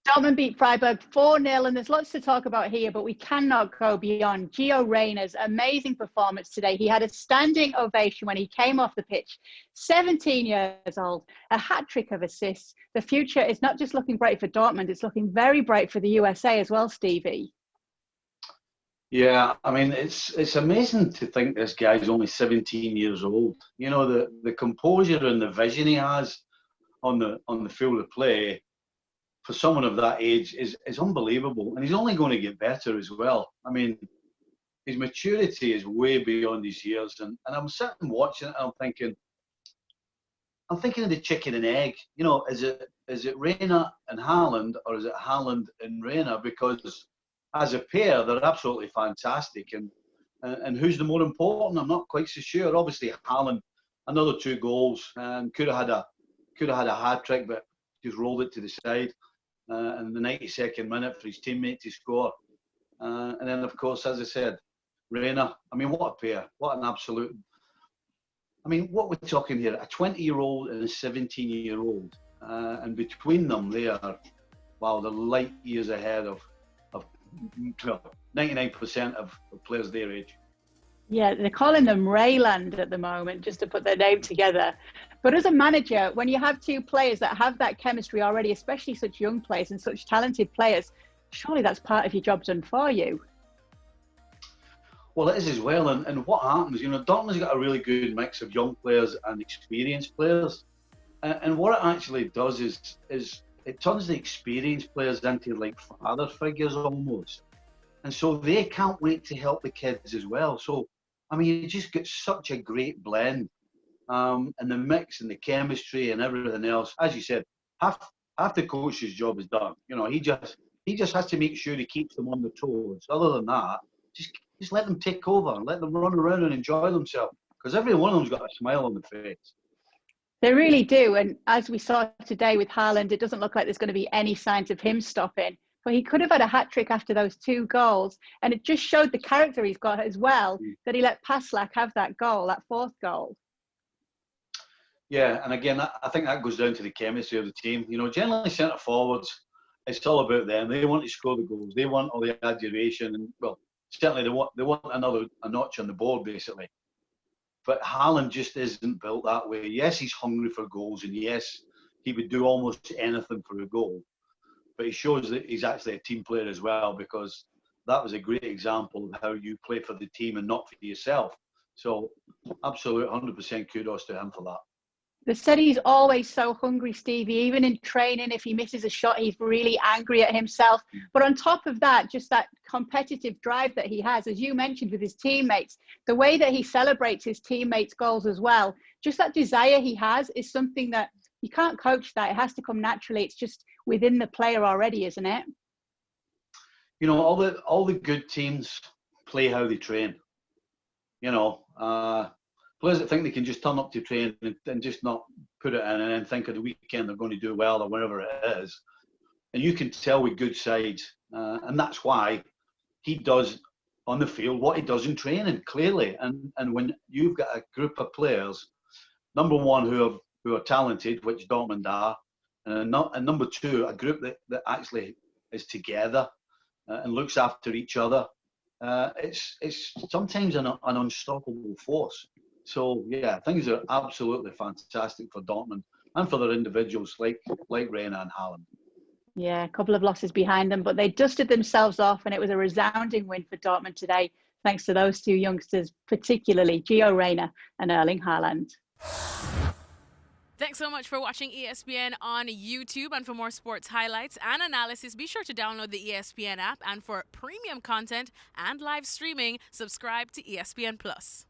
Dortmund beat Freiburg 4-0, and there's lots to talk about here, but we cannot go beyond Gio Reyna's amazing performance today. He had a standing ovation when he came off the pitch, 17 years old, a hat-trick of assists. The future is not just looking bright for Dortmund, it's looking very bright for the USA as well, Stevie. Yeah, I mean, it's amazing to think this guy's only 17 years old. You know, the composure and the vision he has on the field of play for someone of that age is unbelievable, and he's only going to get better as well. I mean, his maturity is way beyond his years, and I'm sitting watching it and I'm thinking of the chicken and egg. You know, is it Reyna and Haaland, or is it Haaland and Reyna? Because as a pair, they're absolutely fantastic, and who's the more important? I'm not quite so sure. Obviously, Haaland, another 2 goals, and could have had a hat trick, but just rolled it to the side. In the 92nd minute for his teammate to score. And then, of course, as I said, Reyna. I mean, what a pair. What an absolute... I mean, what we're talking here, a 20-year-old and a 17-year-old. And between them, they are, wow, they're light years ahead of 99% of players their age. Yeah, they're calling them Reyland at the moment, just to put their name together. But as a manager, when you have 2 players that have that chemistry already, especially such young players and such talented players, surely that's part of your job done for you. Well, it is as well. And what happens, you know, Dortmund's got a really good mix of young players and experienced players. And what it actually does is it turns the experienced players into like father figures almost. And so they can't wait to help the kids as well. So, I mean, you just get such a great blend. And the mix and the chemistry and everything else. As you said, half the coach's job is done. You know, he just has to make sure he keeps them on their toes. Other than that, just let them take over and let them run around and enjoy themselves. Because every one of them's got a smile on their face. They really do. And as we saw today with Haaland, it doesn't look like there's going to be any signs of him stopping. But he could have had a hat-trick after those 2 goals. And it just showed the character he's got as well, that he let Passlack have that goal, that 4th goal. Yeah, and again, I think that goes down to the chemistry of the team. You know, generally centre forwards, it's all about them. They want to score the goals. They want all the adulation, and well, certainly they want a notch on the board, basically. But Haaland just isn't built that way. Yes, he's hungry for goals, and yes, he would do almost anything for a goal. But he shows that he's actually a team player as well, because that was a great example of how you play for the team and not for yourself. So, absolute 100% kudos to him for that. They said he's always so hungry, Stevie. Even in training, if he misses a shot, he's really angry at himself. But on top of that, just that competitive drive that he has, as you mentioned, with his teammates, the way that he celebrates his teammates' goals as well, just that desire he has is something that you can't coach that. It has to come naturally. It's just within the player already, isn't it? You know, all the good teams play how they train. You know, players that think they can just turn up to train and just not put it in and then think of the weekend they're going to do well or wherever it is. And you can tell with good sides. And that's why he does on the field what he does in training, clearly. And when you've got a group of players, number one, who are talented, which Dortmund are, and number 2, a group that actually is together and looks after each other, it's sometimes an unstoppable force. So, yeah, things are absolutely fantastic for Dortmund and for their individuals like Reyna and Haaland. Yeah, a couple of losses behind them, but they dusted themselves off, and it was a resounding win for Dortmund today, thanks to those 2 youngsters, particularly Gio Reyna and Erling Haaland. Thanks so much for watching ESPN on YouTube. And for more sports highlights and analysis, be sure to download the ESPN app. And for premium content and live streaming, subscribe to ESPN Plus.